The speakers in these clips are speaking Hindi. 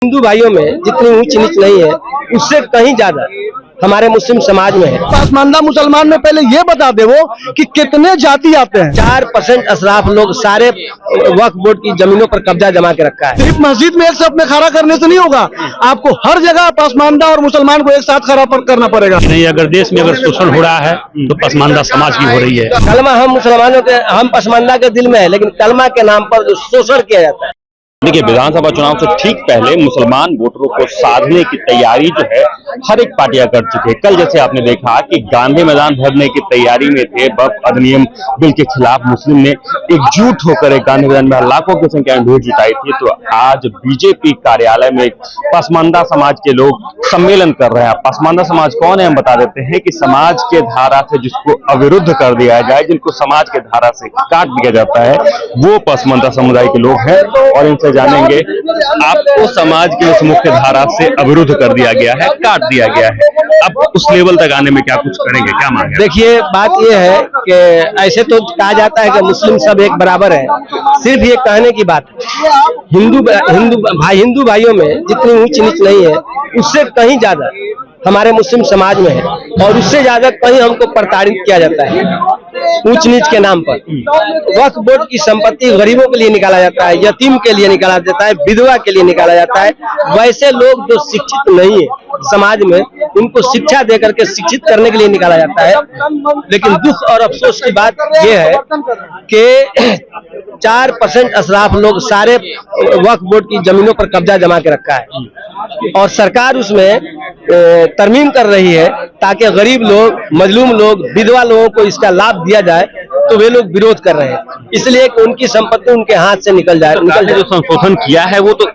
हिंदू भाइयों में जितनी ऊंच नीच नहीं है उससे कहीं ज्यादा हमारे मुस्लिम समाज में है। पसमानदा मुसलमान में पहले ये बता दे वो कि कितने जाति आते हैं। 4% अशराफ लोग सारे वक्फ बोर्ड की जमीनों पर कब्जा जमा के रखा है। सिर्फ मस्जिद में एक साथ में खड़ा करने से नहीं होगा, आपको हर जगह पसमानदा और मुसलमान को एक साथ खड़ा करना पड़ेगा। नहीं, अगर देश में अगर शोषण हो रहा है तो पसमानदा समाज की हो रही है। कलमा हम मुसलमानों के, हम पसमानदा के दिल में है, लेकिन कलमा के नाम पर जो शोषण किया जाता है। देखिए, विधानसभा चुनाव से ठीक पहले मुसलमान वोटरों को साधने की तैयारी जो है हर एक पार्टियां कर चुकी है। कल जैसे आपने देखा कि गांधी मैदान भरने की तैयारी में थे, वक्फ अधिनियम बिल के खिलाफ मुस्लिम ने एकजुट होकर एक गांधी मैदान में लाखों की संख्या में भीड़ जुटाई थी। तो आज बीजेपी कार्यालय में पसमानदा समाज के लोग सम्मेलन कर रहे हैं। पसमानदा समाज कौन है, हम बता देते हैं कि समाज के धारा से जिसको अविरुद्ध कर दिया जाए, जिनको समाज के धारा से काट दिया जाता है, वो पसमानदा समुदाय के लोग हैं। और इनसे जानेंगे आपको समाज की उस मुख्य धारा से अवरुद्ध कर दिया गया है, काट दिया गया है, अब उस लेवल तक आने में क्या कुछ करेंगे, क्या मांगे? देखिए, बात यह है कि ऐसे तो कहा जाता है कि मुस्लिम सब एक बराबर है, सिर्फ ये कहने की बात है। हिंदू भाइयों में जितनी ऊंच नीच नहीं है उससे कहीं ज्यादा हमारे मुस्लिम समाज में है, और उससे ज्यादा कहीं हमको प्रताड़ित किया जाता है ऊंच नीच के नाम पर। वक्फ बोर्ड की संपत्ति गरीबों के लिए निकाला जाता है, यतीम के लिए निकाला जाता है, विधवा के लिए निकाला जाता है। वैसे लोग जो शिक्षित नहीं है समाज में, उनको शिक्षा देकर के शिक्षित करने के लिए निकाला जाता है। लेकिन दुख और अफसोस की बात यह है कि 4% अशराफ लोग सारे वक्फ बोर्ड की जमीनों पर कब्जा जमा के रखा है, और सरकार उसमें तरमीम कर रही है ताकि गरीब लोग, मजलूम लोग, विधवा लोगों को इसका लाभ दिया जाए। तो वे लोग विरोध कर रहे हैं इसलिए कि उनकी संपत्ति उनके हाथ से निकल जाए। जो संशोधन किया है वो तो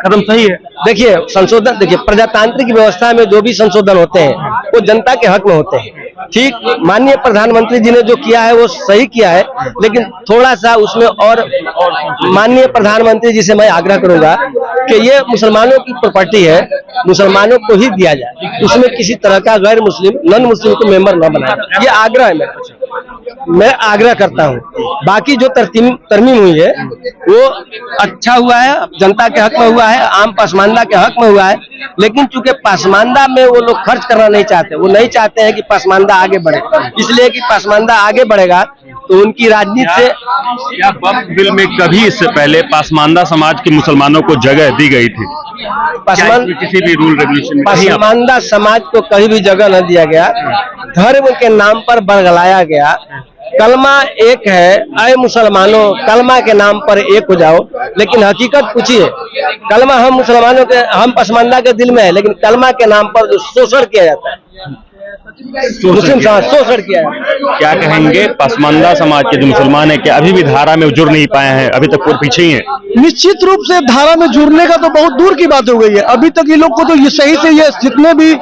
कदम सही है। देखिए, संशोधन, देखिए, प्रजातांत्रिक व्यवस्था में जो भी संशोधन होते हैं वो जनता के हक में होते हैं। ठीक, माननीय प्रधानमंत्री जी ने जो किया है वो सही किया है, लेकिन थोड़ा सा उसमें और माननीय प्रधानमंत्री जी से मैं आग्रह करूंगा कि ये मुसलमानों की प्रॉपर्टी है, मुसलमानों को ही दिया जाए, उसमें किसी तरह का गैर मुस्लिम, नॉन मुस्लिम को मेंबर न बनाए। ये आग्रह है मैं आग्रह करता हूँ। बाकी जो तरमीम हुई है वो अच्छा हुआ है, जनता के हक में हुआ है, आम पसमानदा के हक में हुआ है। लेकिन चूंकि पसमानदा में वो लोग खर्च करना नहीं चाहते, वो नहीं चाहते हैं कि पसमानदा आगे बढ़े, इसलिए कि पसमानदा आगे बढ़ेगा तो उनकी राजनीति से। क्या वक्फ बिल में कभी इससे पहले पसमानदा समाज के मुसलमानों को जगह दी गई थी? किसी भी रूल रेगुलेशन? पसमानदा समाज को कहीं भी जगह न दिया गया, धर्म के नाम पर बरगलाया गया। कलमा एक है, अय मुसलमानों कलमा के नाम पर एक हो जाओ, लेकिन हकीकत पूछिए, कलमा हम मुसलमानों के, हम पसमानदा के दिल में है, लेकिन कलमा के नाम पर जो शोषण किया जाता है, मुस्लिम समाज शोषण किया है। क्या कहेंगे पसमानदा समाज के जो मुसलमान है, क्या अभी भी धारा में जुड़ नहीं पाए हैं, अभी तक पीछे ही हैं? निश्चित रूप से धारा में जुड़ने का तो बहुत दूर की बात हो गई है। अभी तक ये लोग को तो ये सही से, ये जितने भी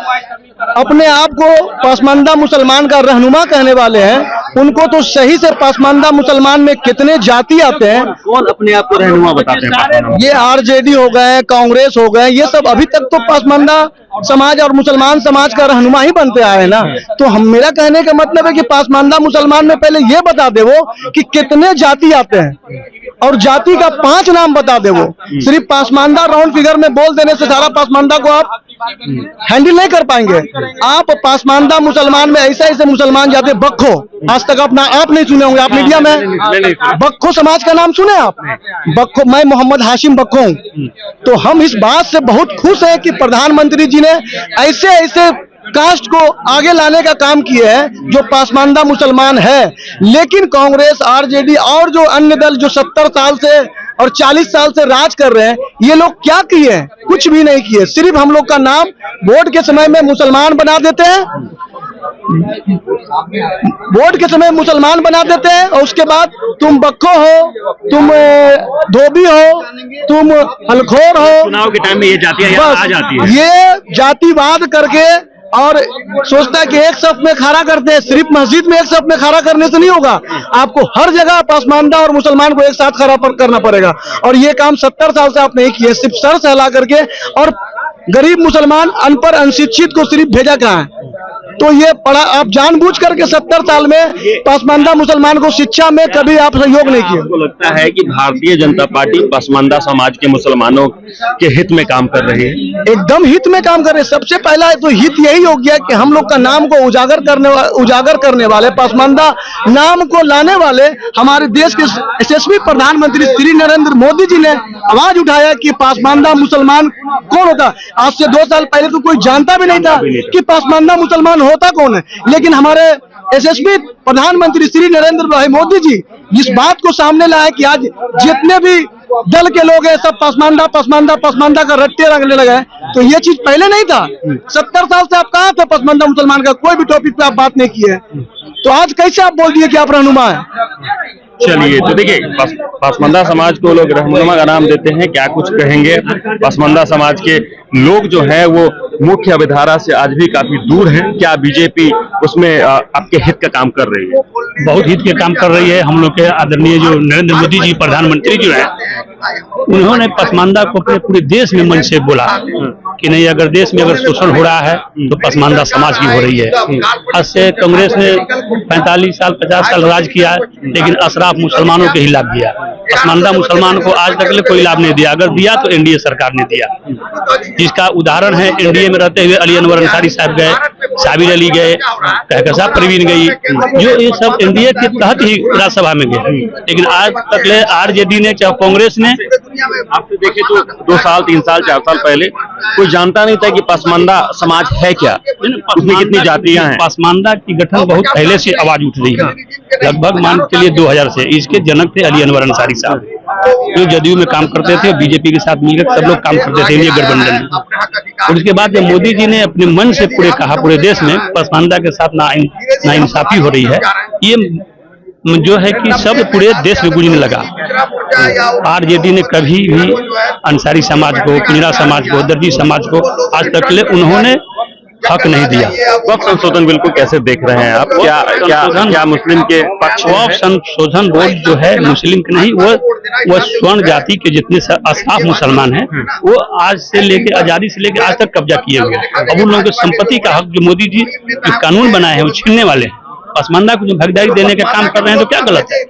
अपने आप को पसमानदा मुसलमान का रहनुमा कहने वाले हैं, उनको तो सही से पसमानदा मुसलमान में कितने जाति आते हैं। कौन अपने आप को रहनुमा बताते हैं? ये आरजेडी हो गए, कांग्रेस हो गए, ये सब अभी तक तो पसमानदा समाज और मुसलमान समाज का रहनुमा ही बनते आए ना। तो मेरा कहने का मतलब है कि पसमानदा मुसलमान में पहले ये बता दे वो कि कितने जाति आते हैं, और जाति का 5 नाम बता दे वो। सिर्फ पसमानदा राउंड फिगर में बोल देने से सारा पसमानदा को आप हैंडल नहीं कर पाएंगे। आप पसमानदा मुसलमान में ऐसे मुसलमान जाते, बक्खो, आज तक अपना आप नहीं सुने होंगे आप मीडिया में, बक्खो समाज का नाम सुने आप? बक्खो, मैं मोहम्मद हाशिम बक्खो हूं। तो हम इस बात से बहुत खुश हैं कि प्रधानमंत्री जी ने ऐसे कास्ट को आगे लाने का काम किया है जो पसमानदा मुसलमान है। लेकिन कांग्रेस, आरजेडी और जो अन्य दल जो 70 साल से और 40 साल से राज कर रहे हैं, ये लोग क्या किए हैं? कुछ भी नहीं किए। सिर्फ हम लोग का नाम वोट के समय में मुसलमान बना देते हैं, वोट के समय मुसलमान बना देते हैं, और उसके बाद तुम बक्खो हो, तुम धोबी हो, तुम हलखोर हो। चुनाव के टाइम में ये जातियां आ जाती है। ये जातिवाद करके और सोचता है कि एक सफ में खड़ा करते हैं। सिर्फ मस्जिद में एक सफ में खड़ा करने से नहीं होगा, आपको हर जगह पसमानदा और मुसलमान को एक साथ खड़ा करना पड़ेगा। और ये काम 70 साल से आप नहीं किए, सिर्फ सर सहला करके। और गरीब मुसलमान, अनपढ़, अनशिक्षित को सिर्फ भेजा कहाँ है? तो ये पढ़ा आप जानबूझ करके 70 साल में पसमानदा मुसलमान को शिक्षा में कभी आप सहयोग नहीं किया। आपको लगता है कि भारतीय जनता पार्टी पसमानदा समाज के मुसलमानों के हित में काम कर रही है? एकदम हित में काम कर रहे हैं। सबसे पहला तो हित यही हो गया कि हम लोग का नाम को उजागर करने वाले, पसमानदा नाम को लाने वाले हमारे देश के यशस्वी प्रधानमंत्री श्री नरेंद्र मोदी जी ने आवाज उठाया कि पसमानदा मुसलमान कौन होता। आज से 2 साल पहले तो कोई जानता भी नहीं था कि पसमानदा मुसलमान होता कौन है, लेकिन हमारे यशस्वी प्रधानमंत्री श्री नरेंद्र भाई मोदी जी इस बात को सामने लाए कि आज जितने भी दल के लोग हैं सब पसमानदा पसमानदा पसमानदा का रट्टे रंगने लगे हैं। तो ये चीज पहले नहीं था। 70 साल से आप कहाँ थे पसमानदा मुसलमान का कोई भी टॉपिक पे आप बात नहीं की है, तो आज कैसे आप बोल दिए कि आप रहनुमा है। चलिए, तो देखिए पसमानदा समाज को लोग रहनुमा का नाम देते हैं, क्या कुछ कहेंगे? पसमानदा समाज के लोग जो है वो मुख्य विधारा से आज भी काफी दूर हैं। क्या बीजेपी उसमें आपके हित का काम कर रही है? बहुत हित के काम कर रही है। हम लोग के आदरणीय जो नरेंद्र मोदी जी प्रधानमंत्री जो है, उन्होंने पसमानदा को अपने पूरे देश में मन से बोला कि नहीं, अगर देश में अगर शोषण हो रहा है तो पसमानदा समाज की हो रही है। आज से कांग्रेस ने 45 साल 50 साल राज किया, लेकिन अशराफ मुसलमानों के ही लाभ दिया। पसमानदा मुसलमान को आज तक ले कोई लाभ नहीं दिया, अगर दिया तो एनडीए सरकार ने दिया। जिसका उदाहरण है, एनडीए में रहते हुए अली अनवर अंसारी साहब गए, साबिर अली गए, कहकशा परवीन गई, जो ये सब एनडीए के तहत ही राज्यसभा में गए। लेकिन आज तक ले आरजेडी ने चाहे कांग्रेस ने, आपने देखे तो 2 साल 3 साल 4 साल पहले कोई जानता नहीं था कि पसमानदा समाज है क्या, उसमें कितनी जातियां हैं। पसमानदा की गठन बहुत पहले से आवाज उठ रही है, लगभग मान के लिए 2000 से। इसके जनक थे अली अनवर अंसारी साहब, जो जदयू में काम करते थे, बीजेपी के साथ मिलकर सब लोग काम करते थे इंडिया गठबंधन में। और उसके बाद जब मोदी जी ने अपने मन से पूरे कहा पूरे देश में पसमानदा के साथ नाइंसाफी हो रही है, ये जो है कि सब पूरे देश में गूंजने लगा। आरजेडी ने कभी भी अंसारी समाज को, पिंजरा समाज को, दर्जी समाज को आज तक ले उन्होंने हक नहीं दिया। वक्फ संशोधन बिल को कैसे देख रहे हैं आप? क्या मुस्लिम के पक्ष? वक्फ संशोधन बोर्ड जो है मुस्लिम के नहीं, वो स्वर्ण जाति के जितने अशराफ मुसलमान हैं, वो आज से लेके आजादी से लेके आज तक कब्जा किए हुए हैं। अब उन लोगों की संपत्ति का हक जो मोदी जी जो कानून बनाए हैं वो छीनने वाले हैं। पसमानदा को जो भागीदारी देने का काम कर रहे हैं तो क्या गलत है?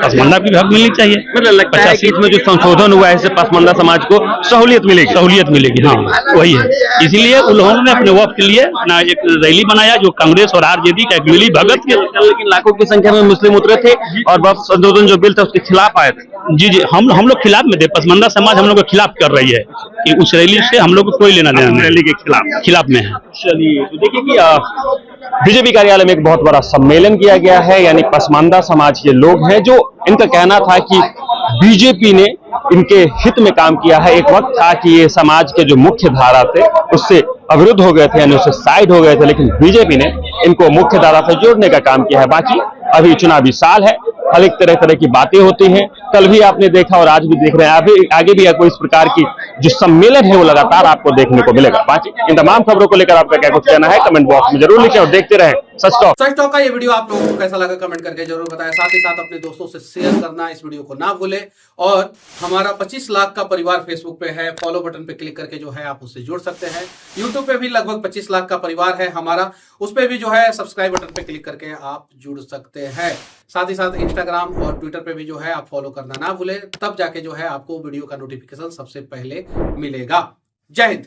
पसमानदा की भी हक मिलनी चाहिए। मुझे लगता है कि इसमें जो संशोधन हुआ है इससे पसमानदा समाज को सहूलियत मिलेगी। हाँ, वही है। इसीलिए उन्होंने अपने वक्त के लिए ना एक रैली बनाया जो कांग्रेस और आरजेडी का एक मिली भगत के, लेकिन लाखों की संख्या में मुस्लिम उतरे थे और वक्फ संशोधन जो बिल था उसके खिलाफ आए थे। जी, हम लोग खिलाफ में थे। पसमानदा समाज हम लोग के खिलाफ कर रही है कि उस रैली से हम लोग को कोई लेना देना नहीं, रैली के खिलाफ में है। चलिए, तो देखिए कि बीजेपी कार्यालय में एक बहुत बड़ा सम्मेलन किया गया है, यानी पसमानदा समाज के लोग हैं जो इनका कहना था कि बीजेपी ने इनके हित में काम किया है। एक वक्त था कि ये समाज के जो मुख्य धारा थे उससे अवरुद्ध हो गए थे, यानी उससे साइड हो गए थे, लेकिन बीजेपी ने इनको मुख्य धारा से जोड़ने का काम किया है। बाकी अभी चुनावी साल है, हर एक तरह की बातें होती हैं। कल भी आपने देखा और आज भी देख रहे हैं, अभी आगे भी कोई इस प्रकार की जो सम्मेलन है वो लगातार आपको देखने को मिलेगा। बाकी इन तमाम खबरों को लेकर आपका क्या कुछ कहना है कमेंट बॉक्स में जरूर लिखें और देखते रहें सच टॉक का ये वीडियो आप लोगों को कैसा लगा कमेंट करके जरूर बताएं। साथ ही साथ अपने दोस्तों से शेयर करना इस वीडियो को ना भूलें। और हमारा 25 लाख का परिवार फेसबुक पे है, फॉलो बटन पे क्लिक करके जो है आप उससे जुड़ सकते हैं। यूट्यूब पे भी लगभग 25 लाख का परिवार है हमारा, उस पे भी जो है सब्सक्राइब बटन पे क्लिक करके आप जुड़ सकते हैं। साथ ही साथ इंस्टाग्राम और ट्विटर पे भी जो है आप फॉलो करना ना भूलें, तब जाके जो है आपको वीडियो का नोटिफिकेशन सबसे पहले मिलेगा। जय हिंद।